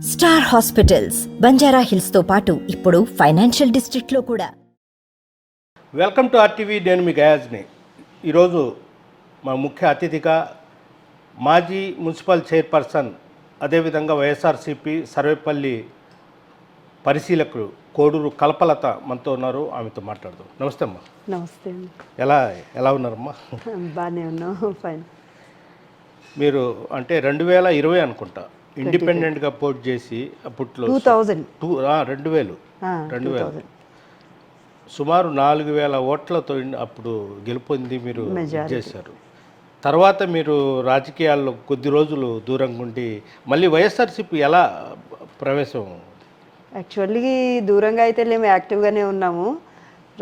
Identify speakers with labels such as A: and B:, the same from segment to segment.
A: Star hospitals Banjara hills తో పాటు ఇప్పుడు ఫైనాన్షియల్ డిస్ట్రిక్ట్ లో కూడా.
B: Welcome to RTV. నేను మీ గయాజ్ని. ఈరోజు మా ముఖ్య అతిథిగా మాజీ మున్సిపల్ చైర్పర్సన్, అదేవిధంగా వైఎస్ఆర్సీపీ సర్వేపల్లి పరిశీలకుడు కోడూరు కల్పలత మనతో ఉన్నారు. ఆమెతో మాట్లాడదాం. నమస్తే అమ్మా.
C: నమస్తే అండి.
B: ఎలా ఉన్నారమ్మా?
C: బాగానే ఉన్నాం, ఫైన్.
B: మీరు అంటే 2020 అనుకుంటా ఇండిపెండెంట్గా పోటీ చేసి అప్పట్లో 2000 సుమారు 4000 ఓట్లతో అప్పుడు గెలుపొంది మీరు చేశారు. తర్వాత మీరు రాజకీయాల్లో కొద్ది రోజులు దూరంగా ఉండి మళ్ళీ వైఎస్ఆర్సీపీ ఎలా ప్రవేశం?
C: యాక్చువల్లీ దూరంగా అయితే మేము యాక్టివ్గానే ఉన్నాము.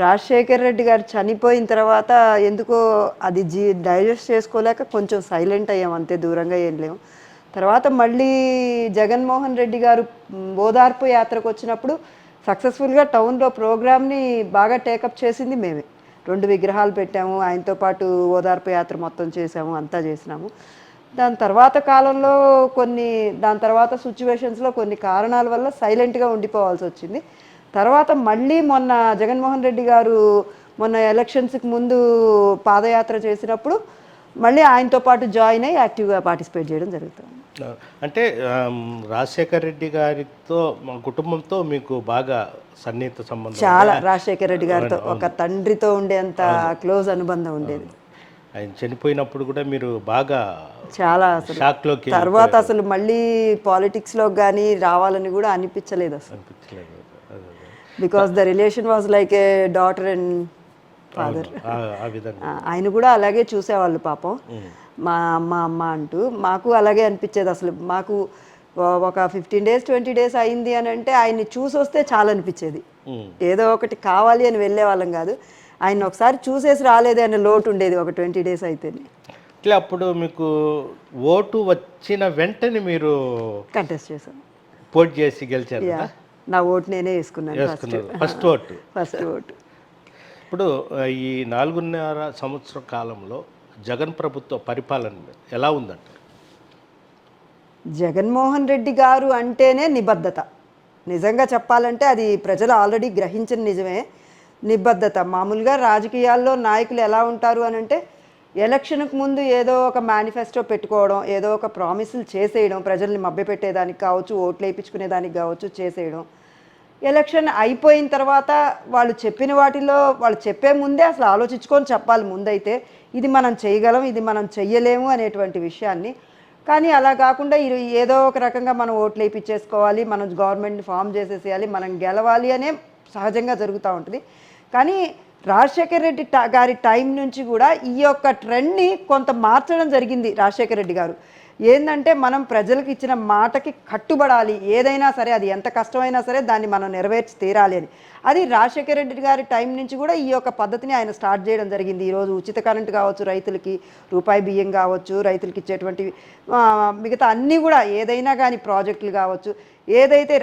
C: రాజశేఖర్ రెడ్డి గారు చనిపోయిన తర్వాత ఎందుకో అది డైజెస్ట్ చేసుకోలేక కొంచెం సైలెంట్ అయ్యాం, అంతే, దూరంగా ఏం లేము. తర్వాత మళ్ళీ జగన్మోహన్ రెడ్డి గారు ఓదార్పు యాత్రకు వచ్చినప్పుడు సక్సెస్ఫుల్గా టౌన్లో ప్రోగ్రామ్ని బాగా టేకప్ చేసింది మేమే. 2 విగ్రహాలు పెట్టాము, ఆయనతో పాటు ఓదార్పు యాత్ర మొత్తం చేసాము, అంతా చేసినాము. దాని తర్వాత సిచ్యువేషన్స్లో కొన్ని కారణాల వల్ల సైలెంట్గా ఉండిపోవాల్సి వచ్చింది. తర్వాత మళ్ళీ మొన్న జగన్మోహన్ రెడ్డి గారు మొన్న ఎలక్షన్స్కి ముందు పాదయాత్ర చేసినప్పుడు మళ్ళీ ఆయనతో పాటు జాయిన్ అయ్యి యాక్టివ్గా పార్టిసిపేట్ చేయడం జరుగుతుంది.
B: అంటే రాజశేఖర్ రెడ్డి గారితో, మా కుటుంబంతో మీకు బాగా సన్నిహిత సంబంధం?
C: చాలా. రాజశేఖర్ రెడ్డి గారితో ఒక తండ్రితో ఉండేంత క్లోజ్ అనుబంధం ఉండేది.
B: ఆయన చనిపోయినప్పుడు కూడా మీరు బాగా
C: చాలా అసలు
B: షాక్లోకి,
C: తర్వాత అసలు మళ్ళీ పాలిటిక్స్లో కానీ రావాలని కూడా అనిపించలేదు అసలు. Because the relation was like a daughter and father. ఆయన కూడా అలాగే చూసేవాళ్ళు పాపం, మా అమ్మ అంటూ. మాకు అలాగే అనిపించేది. అసలు మాకు ఒక 15 days 20 days అయింది అని అంటే ఆయన్ని చూసి వస్తే చాలా అనిపించేది. ఏదో ఒకటి కావాలి అని వెళ్ళే వాళ్ళం కాదు, ఆయన ఒకసారి చూసేసి రాలేదు అనే లోటు ఉండేది ఒక 20 days అయితేనే.
B: ఇట్లా అప్పుడు మీకు ఓటు వచ్చిన వెంటనే మీరు
C: కంటెస్ట్ చేశాను,
B: పోటీ చేసి గెలిచారు.
C: నా ఓటు నేనే వేసుకున్నాను,
B: ఫస్ట్ ఓటు. ఇప్పుడు ఈ 4.5 సంవత్సరం కాలంలో జగన్ ప్రభుత్వ పరిపాలన ఎలా ఉందంట?
C: జగన్మోహన్ రెడ్డి గారు అంటేనే నిబద్ధత. నిజంగా చెప్పాలంటే అది ప్రజలు ఆల్రెడీ గ్రహించిన నిజమే, నిబద్ధత. మామూలుగా రాజకీయాల్లో నాయకులు ఎలా ఉంటారు అని అంటే ఎలక్షన్కు ముందు ఏదో ఒక మేనిఫెస్టో పెట్టుకోవడం, ఏదో ఒక ప్రామిసులు చేసేయడం, ప్రజల్ని మభ్యపెట్టేదానికి కావచ్చు, ఓట్లు వేయించుకునేదానికి కావచ్చు, చేసేయడం. ఎలక్షన్ అయిపోయిన తర్వాత వాళ్ళు చెప్పిన వాటిలో వాళ్ళు చెప్పే ముందే అసలు ఆలోచించుకొని చెప్పాలి ముందైతే, ఇది మనం చేయగలం, ఇది మనం చెయ్యలేము అనేటువంటి విషయాన్ని. కానీ అలా కాకుండా ఏదో ఒక రకంగా మనం ఓట్లు వేయించేసుకోవాలి, మనం గవర్నమెంట్ని ఫామ్ చేసేసేయాలి, మనం గెలవాలి అనే సహజంగా జరుగుతూ ఉంటుంది. కానీ రాజశేఖర్ రెడ్డి గారి టైం నుంచి కూడా ఈ యొక్క ట్రెండ్ని కొంత మార్చడం జరిగింది రాజశేఖర్ రెడ్డి గారు. ఏంటంటే మనం ప్రజలకు ఇచ్చిన మాటకి కట్టుబడాలి, ఏదైనా సరే, అది ఎంత కష్టమైనా సరే దాన్ని మనం నెరవేర్చి తీరాలి అని. అది రాజశేఖర్ రెడ్డి గారి టైం నుంచి కూడా ఈ యొక్క పద్ధతిని ఆయన స్టార్ట్ చేయడం జరిగింది. ఈరోజు ఉచిత కరెంట్ కావచ్చు, రైతులకి రూపాయి బియ్యం కావచ్చు, రైతులకి ఇచ్చేటువంటి మిగతా అన్నీ కూడా ఏదైనా కానీ ప్రాజెక్టులు కావచ్చు, ఏదైతే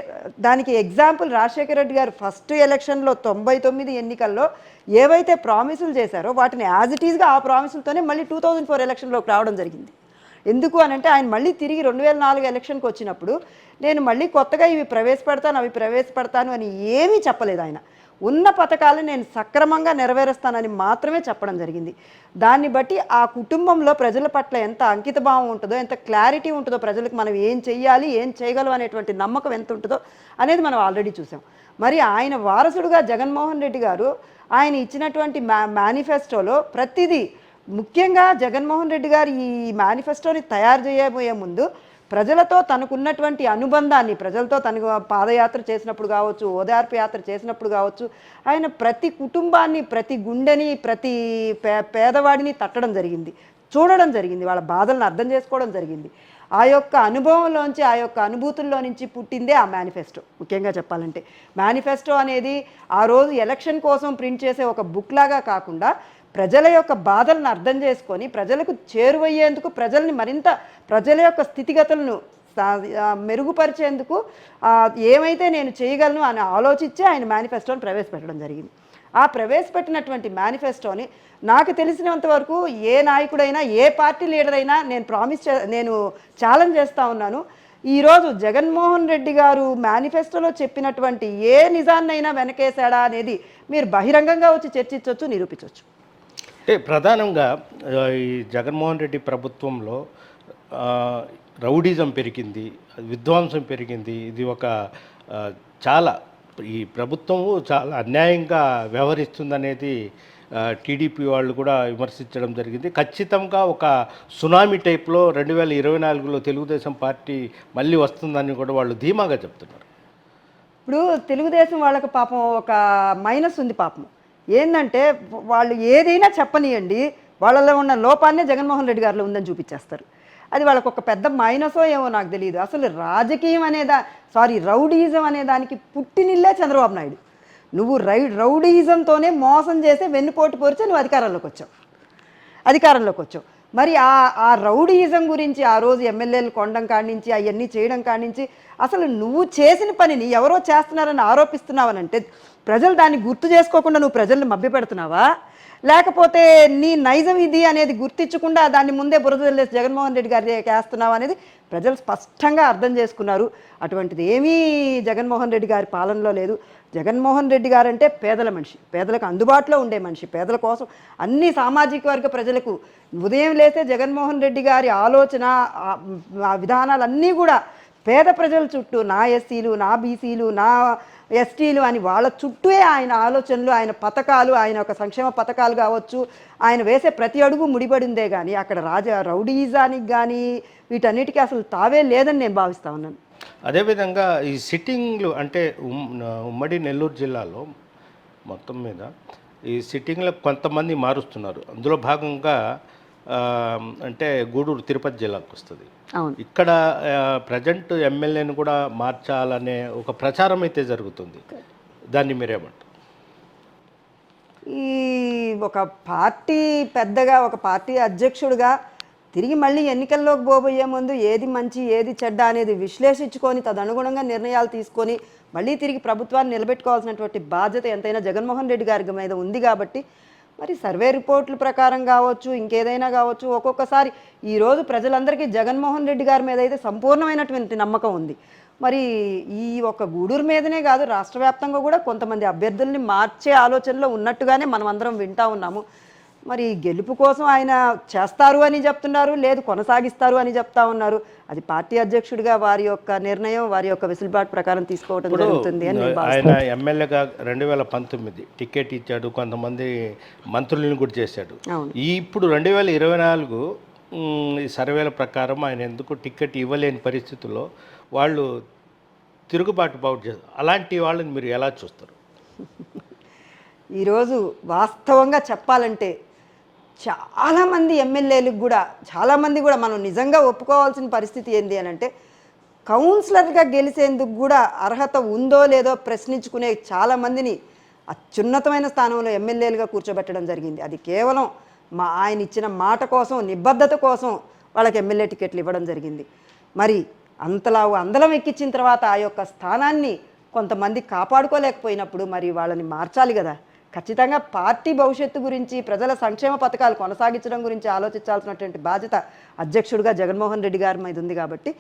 C: దానికి ఎగ్జాంపుల్ రాజశేఖర రెడ్డి గారు ఫస్ట్ ఎలక్షన్లో 99 ఎన్నికల్లో ఏవైతే ప్రామిసులు చేశారో వాటిని యాజ్ ఇట్ ఈజ్గా ఆ ప్రామిసులతోనే మళ్ళీ 2004 ఎలక్షన్లోకి రావడం జరిగింది. ఎందుకు అని అంటే ఆయన మళ్ళీ తిరిగి 2004 ఎలక్షన్కి వచ్చినప్పుడు నేను మళ్ళీ కొత్తగా ఇవి ప్రవేశపెడతాను, అవి ప్రవేశపెడతాను అని ఏమీ చెప్పలేదు. ఆయన ఉన్న పథకాలను నేను సక్రమంగా నెరవేరుస్తానని మాత్రమే చెప్పడం జరిగింది. దాన్ని బట్టి ఆ కుటుంబంలో ప్రజల పట్ల ఎంత అంకితభావం ఉంటుందో, ఎంత క్లారిటీ ఉంటుందో, ప్రజలకు మనం ఏం చెయ్యాలి, ఏం చేయగలం అనేటువంటి నమ్మకం ఎంత ఉంటుందో అనేది మనం ఆల్రెడీ చూసాం. మరి ఆయన వారసుడుగా జగన్మోహన్ రెడ్డి గారు ఆయన ఇచ్చినటువంటి మేనిఫెస్టోలో ప్రతిదీ, ముఖ్యంగా జగన్మోహన్ రెడ్డి గారు ఈ మేనిఫెస్టోని తయారు చేయబోయే ముందు ప్రజలతో తనకున్నటువంటి అనుబంధాన్ని, ప్రజలతో తనకు పాదయాత్ర చేసినప్పుడు కావచ్చు, ఓదార్పు యాత్ర చేసినప్పుడు కావచ్చు, ఆయన ప్రతి కుటుంబాన్ని, ప్రతి గుండెని, ప్రతి పేదవాడిని తట్టడం జరిగింది, చూడడం జరిగింది, వాళ్ళ బాధలను అర్థం చేసుకోవడం జరిగింది. ఆ యొక్క అనుభవంలోంచి, ఆ యొక్క అనుభూతుల్లో నుంచి పుట్టిందే ఆ మేనిఫెస్టో. ముఖ్యంగా చెప్పాలంటే మేనిఫెస్టో అనేది ఆ రోజు ఎలక్షన్ కోసం ప్రింట్ చేసే ఒక బుక్ లాగా కాకుండా ప్రజల యొక్క బాధలను అర్థం చేసుకొని ప్రజలకు చేరువయ్యేందుకు, ప్రజల్ని మరింత ప్రజల యొక్క స్థితిగతులను మెరుగుపరిచేందుకు ఏమైతే నేను చేయగలను అని ఆలోచించి ఆయన మేనిఫెస్టోని ప్రవేశపెట్టడం జరిగింది. ఆ ప్రవేశపెట్టినటువంటి మేనిఫెస్టోని నాకు తెలిసినంత వరకు ఏ నాయకుడైనా, ఏ పార్టీ లీడర్ అయినా నేను ఛాలెంజ్ చేస్తూ ఉన్నాను, ఈరోజు జగన్మోహన్ రెడ్డి గారు మేనిఫెస్టోలో చెప్పినటువంటి ఏ నిజాన్నైనా వెనకేశాడా అనేది మీరు బహిరంగంగా వచ్చి చర్చించవచ్చు, నిరూపించవచ్చు.
B: అంటే ప్రధానంగా ఈ జగన్మోహన్ రెడ్డి ప్రభుత్వంలో ఆ, రౌడీజం పెరిగింది, విధ్వంసం పెరిగింది. ఇది ఒక ఆ, చాలా ఈ ప్రభుత్వము చాలా అన్యాయంగా వ్యవహరిస్తుందనేది టీడీపీ వాళ్ళు కూడా విమర్శించడం జరిగింది. ఖచ్చితంగా ఒక సునామీ టైప్లో 2024లో తెలుగుదేశం పార్టీ మళ్ళీ వస్తుందని కూడా వాళ్ళు ధీమాగా చెప్తున్నారు.
C: ఇప్పుడు తెలుగుదేశం వాళ్ళకి పాపం ఒక మైనస్ ఉంది పాపం. ఏంటంటే వాళ్ళు ఏదైనా చెప్పనియండి, వాళ్ళలో ఉన్న లోపాన్నే జగన్మోహన్ రెడ్డి గారిలో ఉందని చూపించేస్తారు. అది వాళ్ళకు ఒక పెద్ద మైనసో ఏమో నాకు తెలియదు. అసలు రాజకీయం రౌడీయిజం అనే దానికి పుట్టినిల్లే చంద్రబాబు నాయుడు. నువ్వు రౌడీయిజంతోనే మోసం చేసి వెన్నుపోటు పొరిచి నువ్వు అధికారంలోకి వచ్చావు. మరి ఆ రౌడీయిజం గురించి ఆ రోజు ఎమ్మెల్యేలు కొనడం కానించి అవన్నీ చేయడం కానించి అసలు నువ్వు చేసిన పనిని ఎవరో చేస్తున్నారని ఆరోపిస్తున్నావనంటే ప్రజలు దాన్ని గుర్తు చేసుకోకుండా నువ్వు ప్రజల్ని మభ్యపెడుతున్నావా, లేకపోతే నీ నైజం ఇది అనేది గుర్తించకుండా దాన్ని ముందే బురద జల్లేసి జగన్మోహన్ రెడ్డి గారి వేస్తున్నావు అనేది ప్రజలు స్పష్టంగా అర్థం చేసుకున్నారు. అటువంటిది ఏమీ జగన్మోహన్ రెడ్డి గారి పాలనలో లేదు. జగన్మోహన్ రెడ్డి గారు అంటే పేదల మనిషి, పేదలకు అందుబాటులో ఉండే మనిషి, పేదల కోసం అన్ని సామాజిక వర్గ ప్రజలకు ఉదయం లేస్తే జగన్మోహన్ రెడ్డి గారి ఆలోచన ఆ విధానాలన్నీ కూడా పేద ప్రజల చుట్టూ, నా ఎస్సీలు, నా బీసీలు, నా ఎస్టీలు అని వాళ్ళ చుట్టూ ఆయన ఆలోచనలు, ఆయన పథకాలు, ఆయన ఒక సంక్షేమ పథకాలు కావచ్చు, ఆయన వేసే ప్రతి అడుగు ముడిపడిందే కానీ అక్కడ రౌడీయిజానికి కానీ వీటన్నిటికీ అసలు తావే లేదని నేను భావిస్తా ఉన్నాను.
B: అదేవిధంగా ఈ సిట్టింగ్లు అంటే ఉమ్మడి నెల్లూరు జిల్లాలో మొత్తం మీద ఈ సిట్టింగ్లో కొంతమంది మారుస్తున్నారు. అందులో భాగంగా అంటే గూడూరు తిరుపతి జిల్లాకు వస్తుంది. ఇక్కడ ప్రజెంట్ ఎమ్మెల్యేని కూడా మార్చాలనే ఒక ప్రచారం అయితే జరుగుతుంది. దాన్ని మీరేమంటారు?
C: ఈ ఒక పార్టీ పెద్దగా, ఒక పార్టీ అధ్యక్షుడిగా తిరిగి మళ్ళీ ఎన్నికల్లోకి పోబోయే ముందు ఏది మంచి ఏది చెడ్డ అనేది విశ్లేషించుకొని తదనుగుణంగా నిర్ణయాలు తీసుకొని మళ్ళీ తిరిగి ప్రభుత్వాన్ని నిలబెట్టుకోవాల్సినటువంటి బాధ్యత ఎంతైనా జగన్మోహన్ రెడ్డి గారి మీద ఉంది. కాబట్టి మరి సర్వే రిపోర్టుల ప్రకారం కావచ్చు, ఇంకేదైనా కావచ్చు, ఒక్కొక్కసారి ఈరోజు ప్రజలందరికీ జగన్మోహన్ రెడ్డి గారి మీద అయితే సంపూర్ణమైనటువంటి నమ్మకం ఉంది. మరి ఈ ఒక గూడూరు మీదనే కాదు, రాష్ట్ర వ్యాప్తంగా కూడా కొంతమంది అభ్యర్థుల్ని మార్చే ఆలోచనలో ఉన్నట్టుగానే మనం అందరం వింటా ఉన్నాము. మరి గెలుపు కోసం ఆయన చేస్తారు అని చెప్తున్నారు, లేదు కొనసాగిస్తారు అని చెప్తా ఉన్నారు. అది పార్టీ అధ్యక్షుడిగా వారి యొక్క నిర్ణయం, వారి యొక్క వెసులుబాటు ప్రకారం తీసుకోవడం జరుగుతుంది అని
B: ఆయన ఎమ్మెల్యేగా 2019 టికెట్ ఇచ్చాడు, కొంతమంది మంత్రులను కూడా చేశాడు. ఇప్పుడు 2024 ఈ సర్వేల ప్రకారం ఆయన ఎందుకు టికెట్ ఇవ్వలేని పరిస్థితుల్లో వాళ్ళు తిరుగుబాటు చేస్తారు. అలాంటి వాళ్ళని మీరు ఎలా చూస్తారు?
C: ఈరోజు వాస్తవంగా చెప్పాలంటే చాలామంది ఎమ్మెల్యేలకు కూడా, చాలామంది కూడా మనం నిజంగా ఒప్పుకోవాల్సిన పరిస్థితి ఏంటి అని అంటే కౌన్సిలర్గా గెలిచేందుకు కూడా అర్హత ఉందో లేదో ప్రశ్నించుకునే చాలామందిని అత్యున్నతమైన స్థానంలో ఎమ్మెల్యేలుగా కూర్చోబెట్టడం జరిగింది. అది కేవలం ఆయన ఇచ్చిన మాట కోసం, నిబద్ధత కోసం వాళ్ళకి ఎమ్మెల్యే టికెట్లు ఇవ్వడం జరిగింది. మరి అంతలా అందలం ఎక్కించిన తర్వాత ఆ యొక్క స్థానాన్ని కొంతమంది కాపాడుకోలేకపోయినప్పుడు మరి వాళ్ళని మార్చాలి కదా. ఖచ్చితంగా పార్టీ భవిష్యత్తు గురించి, ప్రజల సంక్షేమ పథకాలు కొనసాగించడం గురించి ఆలోచించాల్సినటువంటి బాధ్యత అధ్యక్షుడిగా జగన్మోహన్ రెడ్డి గారి మీద ఉంది. కాబట్టి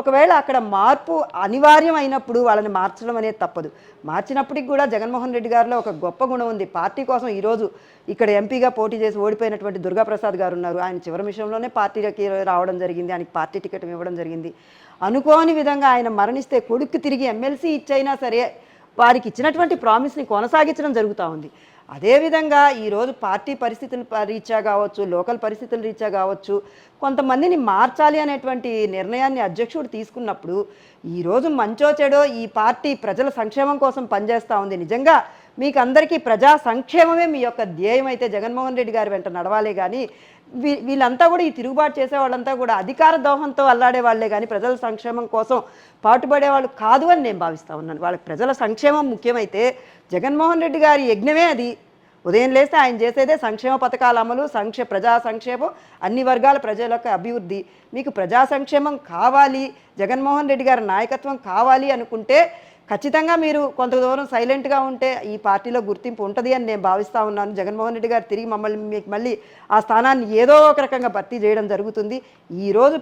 C: ఒకవేళ అక్కడ మార్పు అనివార్యం అయినప్పుడు వాళ్ళని మార్చడం అనేది తప్పదు. మార్చినప్పటికి కూడా జగన్మోహన్ రెడ్డి గారిలో ఒక గొప్ప గుణం ఉంది. పార్టీ కోసం ఈరోజు ఇక్కడ ఎంపీగా పోటీ చేసి ఓడిపోయినటువంటి దుర్గాప్రసాద్ గారు ఉన్నారు. ఆయన చివరి విషయంలోనే పార్టీలోకి రావడం జరిగింది, ఆయనకి పార్టీ టికెట్ ఇవ్వడం జరిగింది. అనుకోని విధంగా ఆయన మరణిస్తే కొడుకు తిరిగి ఎమ్మెల్సీ ఇచ్చైనా సరే వారికి ఇచ్చినటువంటి ప్రామిస్ని కొనసాగించడం జరుగుతూ ఉంది. అదేవిధంగా ఈరోజు పార్టీ పరిస్థితుల రీత్యా కావచ్చు, లోకల్ పరిస్థితుల రీత్యా కావచ్చు, కొంతమందిని మార్చాలి అనేటువంటి నిర్ణయాన్ని అధ్యక్షుడు తీసుకున్నప్పుడు ఈరోజు మంచో చెడో ఈ పార్టీ ప్రజల సంక్షేమం కోసం పనిచేస్తూ ఉంది. నిజంగా మీకు అందరికీ ప్రజా సంక్షేమమే మీ యొక్క ధ్యేయం అయితే జగన్మోహన్ రెడ్డి గారి వెంట నడవాలే కానీ వీళ్ళంతా కూడా ఈ తిరుగుబాటు చేసే వాళ్ళంతా కూడా అధికార దోహంతో అల్లాడే వాళ్లే కానీ ప్రజల సంక్షేమం కోసం పాటుపడే వాళ్ళు కాదు అని నేను భావిస్తూ ఉన్నాను. వాళ్ళకి ప్రజల సంక్షేమం ముఖ్యమైతే జగన్మోహన్ రెడ్డి గారి యజ్ఞమే అది. ఉదయం లేస్తే ఆయన చేసేదే సంక్షేమ పథకాల అమలు, ప్రజా సంక్షేమం, అన్ని వర్గాల ప్రజలకు అభివృద్ధి. మీకు ప్రజా సంక్షేమం కావాలి, జగన్మోహన్ రెడ్డి గారి నాయకత్వం కావాలి అనుకుంటే ఖచ్చితంగా మీరు కొంత దూరం సైలెంట్గా ఉంటే ఈ పార్టీలో గుర్తింపు ఉంటుంది అని నేను భావిస్తూ ఉన్నాను. జగన్మోహన్ రెడ్డి గారు తిరిగి మీకు మళ్ళీ ఆ స్థానాన్ని ఏదో ఒక రకంగా భర్తీ చేయడం జరుగుతుంది. ఈరోజు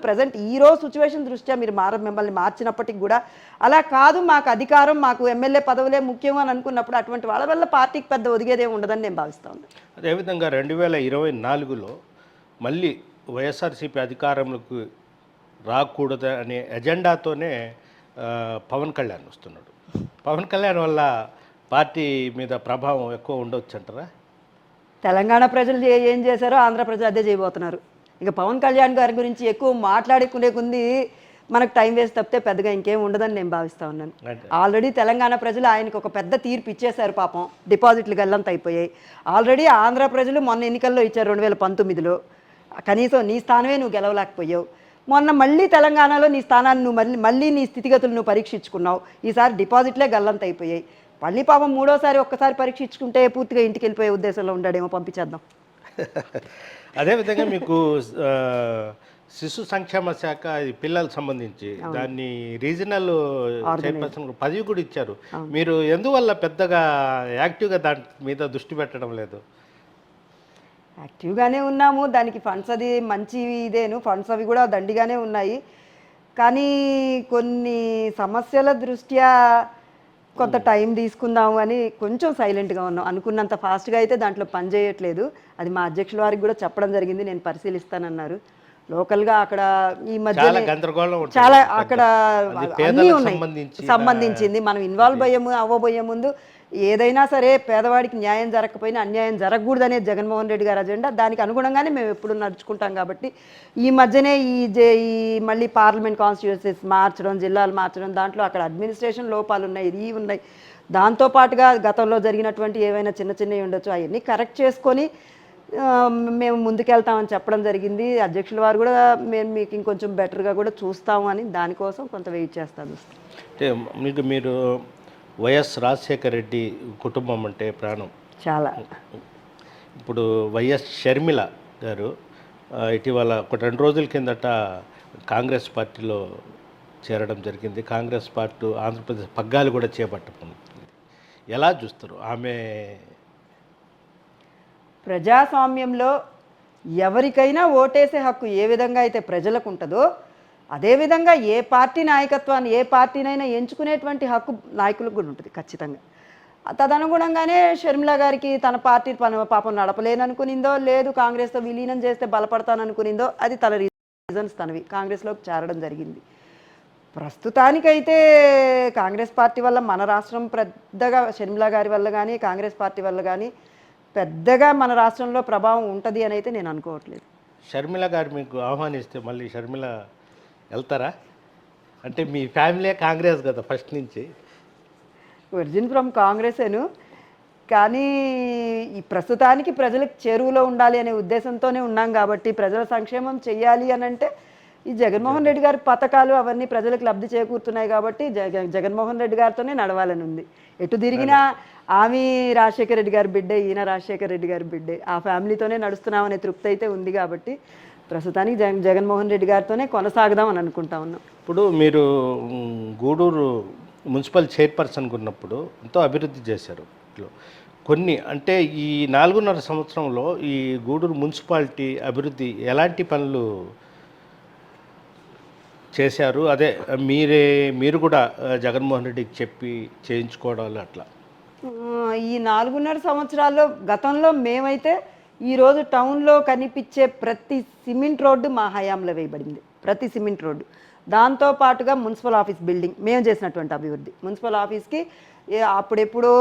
C: సిచ్యువేషన్ దృష్ట్యా మీరు మిమ్మల్ని మార్చినప్పటికి కూడా అలా కాదు, మాకు అధికారం, మాకు ఎమ్మెల్యే పదవులే ముఖ్యం అని అనుకున్నప్పుడు అటువంటి వాళ్ళ వల్ల పార్టీకి పెద్ద ఒదిగేదే ఉండదని నేను భావిస్తూ ఉన్నాను.
B: అదేవిధంగా 2024లో మళ్ళీ వైఎస్ఆర్సీపీ అధికారంలోకి రాకూడదు అనే ఎజెండాతోనే పవన్ కళ్యాణ్ వస్తున్నాడు. పవన్ కళ్యాణ్ వల్ల పార్టీ మీద ప్రభావం ఎక్కువ ఉండొచ్చు అంటారా?
C: తెలంగాణ ప్రజలు ఏం చేశారో ఆంధ్ర ప్రజలు అదే చేయబోతున్నారు. ఇక పవన్ కళ్యాణ్ గారి గురించి ఎక్కువ మాట్లాడుకునే కొంది మనకు టైం వేస్ట్ తప్పితే పెద్దగా ఇంకేం ఉండదని నేను భావిస్తూ ఉన్నాను. ఆల్రెడీ తెలంగాణ ప్రజలు ఆయనకు ఒక పెద్ద తీర్పు ఇచ్చేశారు. పాపం డిపాజిట్లు గల్లంత అయిపోయాయి. ఆల్రెడీ ఆంధ్ర ప్రజలు మొన్న ఎన్నికల్లో ఇచ్చారు 2019లో. కనీసం నీ స్థానమే నువ్వు గెలవలేకపోయావు. మొన్న మళ్ళీ తెలంగాణలో నీ స్థానాన్ని నువ్వు మళ్ళీ నీ స్థితిగతులు నువ్వు పరీక్షించుకున్నావు. ఈసారి డిపాజిట్లే గల్లంత అయిపోయాయి. మళ్ళీ పాపం మూడోసారి ఒక్కసారి పరీక్షించుకుంటే పూర్తిగా ఇంటికి వెళ్ళిపోయే ఉద్దేశంలో ఉండాడేమో, పంపించేద్దాం.
B: అదేవిధంగా మీకు శిశు సంక్షేమ శాఖ పిల్లలకు సంబంధించి దాన్ని రీజనల్ చైర్పర్సన్ పదవి కూడా ఇచ్చారు. మీరు ఎందువల్ల పెద్దగా యాక్టివ్గా దాని మీద దృష్టి పెట్టడం లేదు?
C: యాక్టివ్గానే ఉన్నాము. దానికి ఫండ్స్ అది మంచి ఇదేను, ఫండ్స్ అవి కూడా దండిగానే ఉన్నాయి. కానీ కొన్ని సమస్యల దృష్ట్యా కొంత టైం తీసుకుందాము అని కొంచెం సైలెంట్గా ఉన్నాం. అనుకున్నంత ఫాస్ట్గా అయితే దాంట్లో పని చేయట్లేదు. అది మా అధ్యక్షుల వారికి కూడా చెప్పడం జరిగింది, నేను పరిశీలిస్తానన్నారు. లోకల్గా అక్కడ ఈ మధ్య చాలా అక్కడ అన్నీ ఉన్నాయి సంబంధించింది. మనం ఇన్వాల్వ్ అవ్వబోయే ముందు ఏదైనా సరే పేదవాడికి న్యాయం జరగకపోయినా అన్యాయం జరగకూడదనే జగన్మోహన్ రెడ్డి గారి అజెండా. దానికి అనుగుణంగానే మేము ఎప్పుడు నడుచుకుంటాం. కాబట్టి ఈ మధ్యనే ఈ మళ్ళీ పార్లమెంట్ కాన్స్టిట్యూన్సీస్ మార్చడం, జిల్లాలు మార్చడం, దాంట్లో అక్కడ అడ్మినిస్ట్రేషన్ లోపాలు ఉన్నాయి, ఇవి ఉన్నాయి. దాంతోపాటుగా గతంలో జరిగినటువంటి ఏవైనా చిన్నవి ఉండొచ్చు, అవన్నీ కరెక్ట్ చేసుకొని మేము ముందుకెళ్తామని చెప్పడం జరిగింది. అధ్యక్షుల వారు కూడా మేము మీకు ఇంకొంచెం బెటర్గా కూడా చూస్తాము అని దానికోసం కొంత వెయిట్ చేస్తాను.
B: అంటే మీరు వైఎస్ రాజశేఖర రెడ్డి కుటుంబం అంటే ప్రాణం
C: చాలా.
B: ఇప్పుడు వైఎస్ షర్మిల గారు ఇటీవల ఒక 2 రోజుల కిందట కాంగ్రెస్ పార్టీలో చేరడం జరిగింది. కాంగ్రెస్ పార్టీ ఆంధ్రప్రదేశ్ పగ్గాలు కూడా చేపట్టుకుంది. ఎలా చూస్తారు ఆమె?
C: ప్రజాస్వామ్యంలో ఎవరికైనా ఓటేసే హక్కు ఏ విధంగా అయితే ప్రజలకు ఉంటుందో అదేవిధంగా ఏ పార్టీ నాయకత్వాన్ని, ఏ పార్టీనైనా ఎంచుకునేటువంటి హక్కు నాయకులకు కూడా ఉంటుంది ఖచ్చితంగా. తదనుగుణంగానే షర్మిల గారికి తన పార్టీ పాపం నడపలేననుకునిందో, లేదు కాంగ్రెస్తో విలీనం చేస్తే బలపడతాననుకునిందో, అది తన రీజన్స్ తనవి. కాంగ్రెస్లోకి చేరడం జరిగింది. ప్రస్తుతానికైతే కాంగ్రెస్ పార్టీ వల్ల మన రాష్ట్రం పెద్దగా, షర్మిల గారి వల్ల కానీ కాంగ్రెస్ పార్టీ వల్ల కానీ పెద్దగా మన రాష్ట్రంలో ప్రభావం ఉంటుంది అని అయితే నేను అనుకోవట్లేదు.
B: షర్మిల గారు మీకు ఆహ్వానిస్తే మళ్ళీ షర్మిల వెళ్తారా? అంటే మీ ఫ్యామిలీ కాంగ్రెస్ కదా ఫస్ట్ నుంచి.
C: ఒరిజిన్ ఫ్రమ్ కాంగ్రెసేను. కానీ ఈ ప్రస్తుతానికి ప్రజలకు చేరువలో ఉండాలి అనే ఉద్దేశంతోనే ఉన్నాం. కాబట్టి ప్రజల సంక్షేమం చెయ్యాలి అని అంటే ఈ జగన్మోహన్ రెడ్డి గారి పథకాలు అవన్నీ ప్రజలకు లబ్ధి చేకూరుతున్నాయి. కాబట్టి జగన్మోహన్ రెడ్డి గారితోనే నడవాలని ఉంది. ఎటు తిరిగినా ఆమె రాజశేఖర రెడ్డి గారి బిడ్డే, ఈయన రాజశేఖర రెడ్డి గారి బిడ్డే, ఆ ఫ్యామిలీతోనే నడుస్తున్నామనే తృప్తి అయితే ఉంది. కాబట్టి ప్రస్తుతానికి జగన్మోహన్ రెడ్డి గారితోనే కొనసాగుదాం అని అనుకుంటా ఉన్నాం.
B: ఇప్పుడు మీరు గూడూరు మున్సిపల్ చైర్పర్సన్గా ఉన్నప్పుడు ఎంతో అభివృద్ధి చేశారు. కొన్ని అంటే ఈ 4.5 సంవత్సరంలో ఈ గూడూరు మున్సిపాలిటీ అభివృద్ధి ఎలాంటి పనులు చేశారు? అదే మీరు కూడా జగన్మోహన్ రెడ్డికి చెప్పి చేయించుకోవడాలు అట్లా?
C: ఈ 4.5 సంవత్సరాల్లో గతంలో మేమైతే ఈరోజు టౌన్లో కనిపించే ప్రతి సిమెంట్ రోడ్డు మా హయాంలో వేయబడింది. ప్రతి సిమెంట్ రోడ్డు. దాంతోపాటుగా మున్సిపల్ ఆఫీస్ బిల్డింగ్ మేము చేసినటువంటి అభివృద్ధి. మున్సిపల్ ఆఫీస్కి అప్పుడెప్పుడో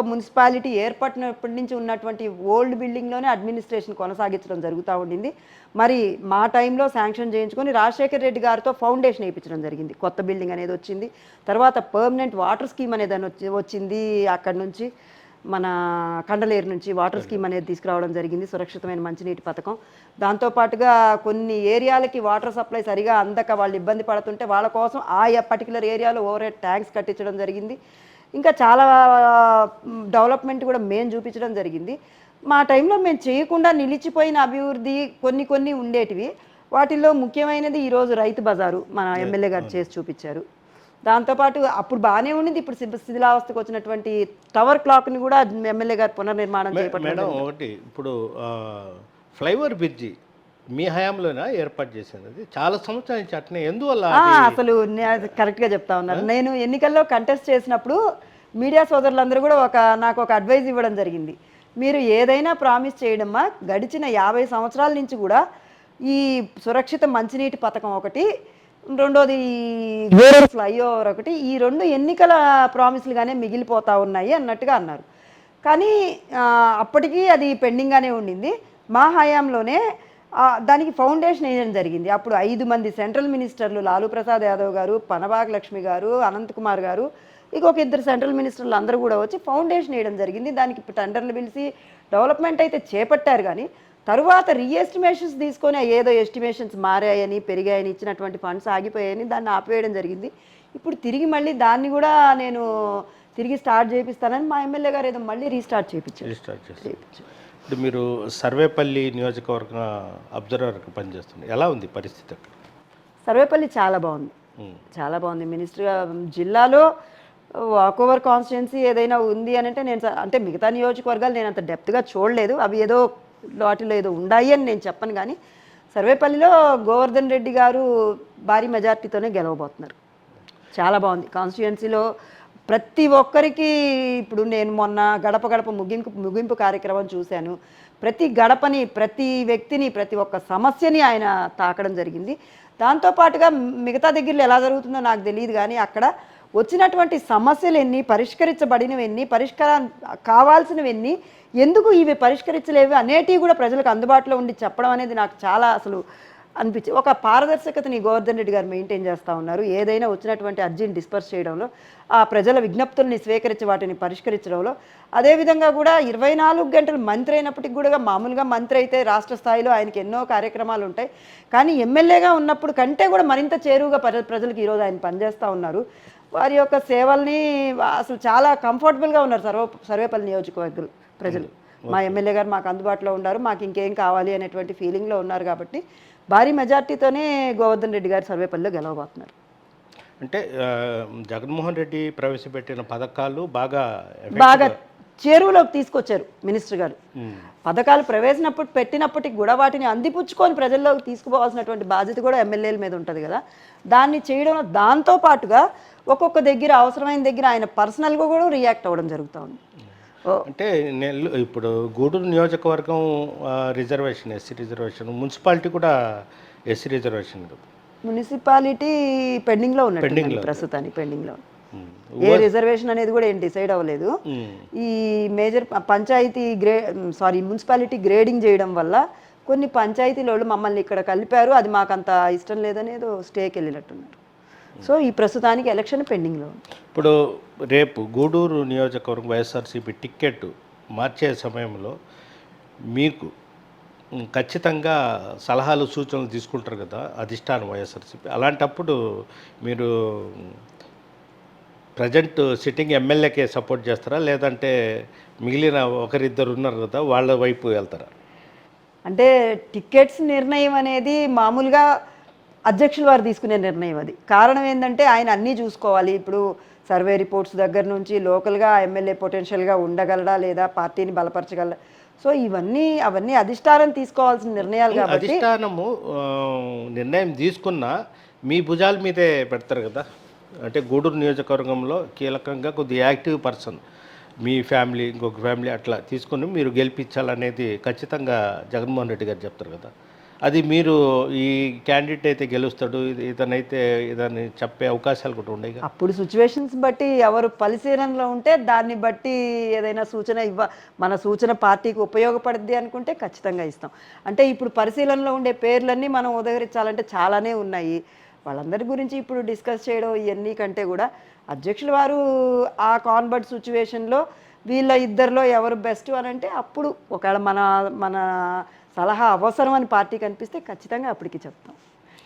C: మున్సిపాలిటీ ఏర్పడినప్పటి నుంచి ఉన్నటువంటి ఓల్డ్ బిల్డింగ్లోనే అడ్మినిస్ట్రేషన్ కొనసాగించడం జరుగుతూ ఉండింది. మరి మా టైంలో శాంక్షన్ చేయించుకొని రాజశేఖర రెడ్డి గారితో ఫౌండేషన్ వేయించడం జరిగింది. కొత్త బిల్డింగ్ అనేది వచ్చింది. తర్వాత పర్మనెంట్ వాటర్ స్కీమ్ అనేది వచ్చింది. అక్కడి నుంచి మన కండలేరు నుంచి వాటర్ స్కీమ్ అనేది తీసుకురావడం జరిగింది, సురక్షితమైన మంచినీటి పథకం. దాంతోపాటుగా కొన్ని ఏరియాలకి వాటర్ సప్లై సరిగా అందక వాళ్ళు ఇబ్బంది పడుతుంటే వాళ్ళ కోసం ఆ పర్టికులర్ ఏరియాలో ఓవర్ హెడ్ ట్యాంక్స్ కట్టించడం జరిగింది. ఇంకా చాలా డెవలప్మెంట్ కూడా మేము చూపించడం జరిగింది. మా టైంలో మేము చేయకుండా నిలిచిపోయిన అభివృద్ధి కొన్ని ఉండేటివి. వాటిల్లో ముఖ్యమైనది ఈరోజు రైతు బజారు మన ఎమ్మెల్యే గారు చేసి చూపించారు. దాంతోపాటు అప్పుడు బాగానే ఉండింది, ఇప్పుడు శిథిలావస్థకు వచ్చినటువంటి టవర్ క్లాక్ని కూడా ఎమ్మెల్యే గారు పునర్నిర్మాణం చేపట్టారు.
B: మేడం ఒకటి ఇప్పుడు ఫ్లైఓవర్ బ్రిడ్జి మీ హయాంలోనా ఏర్పాటు చేసింది? అది చాలా సంవత్సరాల నుంచి అట్నే, ఎందువల్ల
C: అసలు కరెక్ట్గా చెప్తా ఉన్నారు. నేను ఎన్నికల్లో కంటెస్ట్ చేసినప్పుడు మీడియా సోదరులందరూ కూడా నాకు ఒక అడ్వైజ్ ఇవ్వడం జరిగింది. మీరు ఏదైనా ప్రామిస్ చేయడమ్మా, గడిచిన 50 సంవత్సరాల నుంచి కూడా ఈ సురక్షిత మంచినీటి పథకం ఒకటి, రెండోది ఫ్లైఓవర్ ఒకటి, ఈ 2 ఎన్నికల ప్రామిస్లుగానే మిగిలిపోతా ఉన్నాయి అన్నట్టుగా అన్నారు. కానీ అప్పటికీ అది పెండింగ్గానే ఉండింది. మా హయాంలోనే దానికి ఫౌండేషన్ వేయడం జరిగింది. అప్పుడు 5 మంది సెంట్రల్ మినిస్టర్లు, లాలూ ప్రసాద్ యాదవ్ గారు, పనబాగ లక్ష్మి గారు, అనంత్ కుమార్ గారు, ఇంకొక 2 సెంట్రల్ మినిస్టర్లు అందరూ కూడా వచ్చి ఫౌండేషన్ వేయడం జరిగింది. దానికి టెండర్లు పిలిచి డెవలప్మెంట్ అయితే చేపట్టారు. కానీ తరువాత రీఎస్టిమేషన్స్ తీసుకొని ఏదో ఎస్టిమేషన్స్ మారాయని, పెరిగాయని, ఇచ్చినటువంటి ఫండ్స్ ఆగిపోయాయని దాన్ని ఆపివేయడం జరిగింది. ఇప్పుడు తిరిగి మళ్ళీ దాన్ని కూడా నేను తిరిగి స్టార్ట్ చేపిస్తానని మా ఎమ్మెల్యే గారు ఏదో మళ్ళీ రీస్టార్ట్ చేయించారు.
B: ఇప్పుడు మీరు సర్వేపల్లి నియోజకవర్గ అబ్జర్వర్గా పనిచేస్తుంది, ఎలా ఉంది పరిస్థితి అక్కడ?
C: సర్వేపల్లి చాలా బాగుంది, చాలా బాగుంది. మినిస్టర్గా జిల్లాలో వాకోవర్ కాన్స్టిట్యున్సీ ఏదైనా ఉంది అని అంటే అంటే మిగతా నియోజకవర్గాలు నేను అంత డెప్త్గా చూడలేదు, అవి ఏదో వాటిలో ఏదో ఉన్నాయి అని నేను చెప్పను. కానీ సర్వేపల్లిలో గోవర్ధన్ రెడ్డి గారు భారీ మెజార్టీతోనే గెలవబోతున్నారు. చాలా బాగుంది కాన్స్టిట్యున్సీలో. ప్రతి ఒక్కరికి ఇప్పుడు నేను మొన్న గడప గడప ముగింపు కార్యక్రమం చూశాను. ప్రతి గడపని, ప్రతి వ్యక్తిని, ప్రతి ఒక్క సమస్యని ఆయన తాకడం జరిగింది. దాంతోపాటుగా మిగతా దగ్గరలో ఎలా జరుగుతుందో నాకు తెలియదు, కానీ అక్కడ వచ్చినటువంటి సమస్యలు ఎన్ని, పరిష్కరించబడినవి ఎన్ని, పరిష్కారం కావాల్సినవి ఎన్ని, ఎందుకు ఇవి పరిష్కరించలేవి అనేటివి కూడా ప్రజలకు అందుబాటులో ఉండి చెప్పడం అనేది నాకు చాలా అసలు అనిపించింది. ఒక పారదర్శకతని గోవర్ధన్ రెడ్డి గారు మెయింటైన్ చేస్తూ ఉన్నారు. ఏదైనా వచ్చినటువంటి అర్జీని డిస్పర్స్ చేయడంలో, ఆ ప్రజల విజ్ఞప్తుల్ని స్వీకరించి వాటిని పరిష్కరించడంలో, అదేవిధంగా కూడా 24 గంటలు మంత్రి అయినప్పటికీ కూడా, మామూలుగా మంత్రి అయితే రాష్ట్ర స్థాయిలో ఆయనకి ఎన్నో కార్యక్రమాలు ఉంటాయి, కానీ ఎమ్మెల్యేగా ఉన్నప్పుడు కంటే కూడా మరింత చేరువుగా ప్రజలకు ఈరోజు ఆయన పనిచేస్తూ ఉన్నారు. వారి యొక్క సేవల్ని అసలు చాలా కంఫర్టబుల్గా ఉన్నారు సర్వేపల్లి నియోజకవర్గ ప్రజలు. మా ఎమ్మెల్యే గారు మాకు అందుబాటులో ఉన్నారు, మాకు ఇంకేం కావాలి అనేటువంటి ఫీలింగ్లో ఉన్నారు. కాబట్టి భారీ మెజార్టీతోనే గోవర్ధన్ రెడ్డి గారు సర్వేపల్లిలో గెలవబోతున్నారు.
B: అంటే జగన్మోహన్ రెడ్డి ప్రవేశపెట్టిన పథకాలు బాగా
C: చేరువులోకి తీసుకొచ్చారు మినిస్టర్ గారు. పథకాలు పెట్టినప్పటికి కూడా వాటిని అందిపుచ్చుకొని ప్రజల్లోకి తీసుకుపోవాల్సినటువంటి బాధ్యత కూడా ఎమ్మెల్యేల మీద ఉంటుంది కదా. దాన్ని చేయడంలో దాంతో పాటుగా ఒక్కొక్క దగ్గర అవసరమైన దగ్గర ఆయన పర్సనల్గా కూడా రియాక్ట్ అవ్వడం జరుగుతూ ఉంది.
B: అంటే ఇప్పుడు గూడూరు నియోజకవర్గం రిజర్వేషన్, ఎస్సీ రిజర్వేషన్, మున్సిపాలిటీ కూడా ఎస్సీ రిజర్వేషన్,
C: మున్సిపాలిటీ పెండింగ్లో ఉన్నట్టు ప్రస్తుతానికి పెండింగ్లో. ఏ రిజర్వేషన్ అనేది కూడా ఏం డిసైడ్ అవ్వలేదు. ఈ మేజర్ పంచాయతీ మున్సిపాలిటీ గ్రేడింగ్ చేయడం వల్ల కొన్ని పంచాయతీలో మమ్మల్ని ఇక్కడ కలిపారు, అది మాకు అంత ఇష్టం లేదని ఏదో స్టేకి వెళ్ళినట్టున్నారు. సో ఈ ప్రస్తుతానికి ఎలక్షన్ పెండింగ్లో ఉంది.
B: ఇప్పుడు రేపు గూడూరు నియోజకవర్గం వైఎస్ఆర్సీపీ టికెట్ మార్చే సమయంలో మీకు ఖచ్చితంగా సలహాలు, సూచనలు తీసుకుంటారు కదా అధిష్టానం వైఎస్ఆర్సీపీ. అలాంటప్పుడు మీరు ప్రజెంట్ సిట్టింగ్ ఎమ్మెల్యేకే సపోర్ట్ చేస్తారా, లేదంటే మిగిలిన ఒకరిద్దరు ఉన్నారు కదా వాళ్ళ వైపు వెళ్తారా?
C: అంటే టికెట్స్ నిర్ణయం అనేది మామూలుగా అధ్యక్షుల వారు తీసుకునే నిర్ణయం. అది కారణం ఏంటంటే ఆయన అన్నీ చూసుకోవాలి. ఇప్పుడు సర్వే రిపోర్ట్స్ దగ్గర నుంచి లోకల్గా ఎమ్మెల్యే పొటెన్షియల్గా ఉండగలడా లేదా, పార్టీని బలపరచగలరా, సో అవన్నీ అధిష్టానం తీసుకోవాల్సిన నిర్ణయాలు. కాబట్టి
B: అధిష్టానము నిర్ణయం తీసుకున్నా మీ భుజాల మీదే పెడతారు కదా. అంటే గూడూరు నియోజకవర్గంలో కీలకంగా కొద్దిగా యాక్టివ్ పర్సన్, మీ ఫ్యామిలీ, ఇంకొక ఫ్యామిలీ అట్లా తీసుకుని మీరు గెలిపించాలనేది ఖచ్చితంగా జగన్మోహన్ రెడ్డి గారు చెప్తారు కదా. అది మీరు ఈ క్యాండిడేట్ అయితే గెలుస్తాడు, ఇతనైతే ఇదని చెప్పే అవకాశాలు కూడా ఉన్నాయి.
C: అప్పుడు సిచ్యువేషన్స్ బట్టి ఎవరు పరిశీలనలో ఉంటే దాన్ని బట్టి ఏదైనా సూచన మన సూచన పార్టీకి ఉపయోగపడుద్ది అనుకుంటే ఖచ్చితంగా ఇస్తాం. అంటే ఇప్పుడు పరిశీలనలో ఉండే పేర్లన్నీ మనం ఉదహరించాలంటే చాలానే ఉన్నాయి. వాళ్ళందరి గురించి ఇప్పుడు డిస్కస్ చేయడం ఇవన్నీ కంటే కూడా అధ్యక్షుల వారు ఆ కాన్వర్ట్ సిచ్యువేషన్లో వీళ్ళ ఇద్దరిలో ఎవరు బెస్ట్ అని అంటే అప్పుడు ఒకవేళ మన సలహా అవసరం అని పార్టీకి అనిపిస్తే ఖచ్చితంగా అప్పటికి చెప్తాం.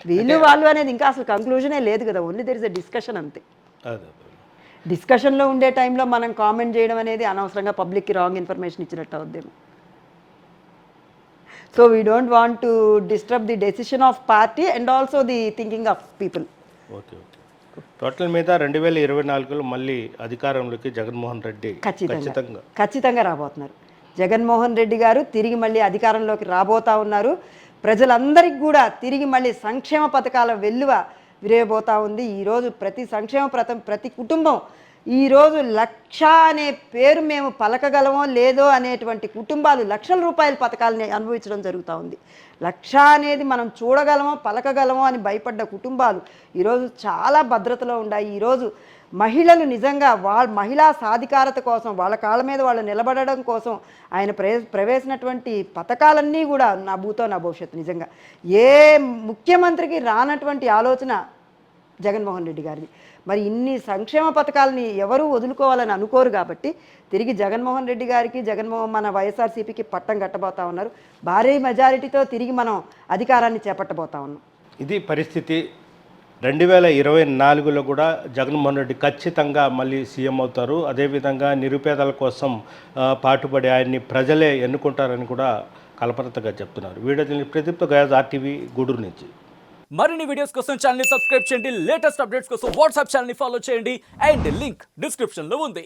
C: వీళ్ళు వాళ్ళు అనేది ఇంకా అసలు కంక్లూజనే లేదు కదా, only there is a discussion అంతే. డిస్కషన్లో ఉండే టైంలో మనం కామెంట్ చేయడం అనేది అనవసరంగా పబ్లిక్కి రాంగ్ ఇన్ఫర్మేషన్ ఇచ్చినట్టు అవుద్దేమో. So we don't want to disturb the decision of party and also the thinking of people.
B: Okay.
C: మీకు.
B: టోటల్ మీద 2024లో మళ్ళీ అధికారంలోకి జగన్మోహన్ రెడ్డి
C: ఖచ్చితంగా రాబోతున్నారు. జగన్మోహన్ రెడ్డి గారు తిరిగి మళ్ళీ అధికారంలోకి రాబోతా ఉన్నారు. ప్రజలందరికీ కూడా తిరిగి మళ్ళీ సంక్షేమ పథకాల వెల్లువ విరేయబోతా ఉంది. ఈరోజు ప్రతి సంక్షేమ ప్రతి కుటుంబం ఈరోజు 1,00,000 అనే పేరు మేము పలకగలమో లేదో అనేటువంటి కుటుంబాలు లక్షల రూపాయల పథకాలని అనుభవించడం జరుగుతూ ఉంది. 1,00,000 అనేది మనం చూడగలమో పలకగలమో అని భయపడ్డ కుటుంబాలు ఈరోజు చాలా భద్రతలో ఉన్నాయి. ఈరోజు మహిళలు నిజంగా మహిళా సాధికారత కోసం వాళ్ళ కాళ్ళ మీద వాళ్ళు నిలబడడం కోసం ఆయన ప్రవేశించినటువంటి పథకాలన్నీ కూడా నా భూతో నా భవిష్యత్తు. నిజంగా ఏ ముఖ్యమంత్రికి రానటువంటి ఆలోచన జగన్మోహన్ రెడ్డి గారిది. మరి ఇన్ని సంక్షేమ పథకాలని ఎవరూ వదులుకోవాలని అనుకోరు కాబట్టి తిరిగి జగన్మోహన్ రెడ్డి గారికి మన వైఎస్ఆర్సీపీకి పట్టం కట్టబోతా ఉన్నారు. భారీ మెజారిటీతో తిరిగి మనం అధికారాన్ని చేపట్టబోతా ఉన్నాం.
B: ఇది పరిస్థితి. 2024లో కూడా జగన్మోహన్ రెడ్డి ఖచ్చితంగా మళ్ళీ సీఎం అవుతారు. అదేవిధంగా నిరుపేదల కోసం పాటుపడి ఆయన్ని ప్రజలే ఎన్నుకుంటారని కూడా కల్పనతగా చెప్తున్నారు. వీడియో ప్రదీప్తో గయాజ్, RTV గూడూరు నుంచి.
D: మరిన్ని వీడియోస్ కోసం ఛానల్ ని సబ్స్క్రైబ్ చేయండి. లేటెస్ట్ అప్డేట్స్ కోసం వాట్సాప్ ఛానల్ ని ఫాలో చేయండి. అండ్ లింక్ డిస్క్రిప్షన్ లో ఉంది.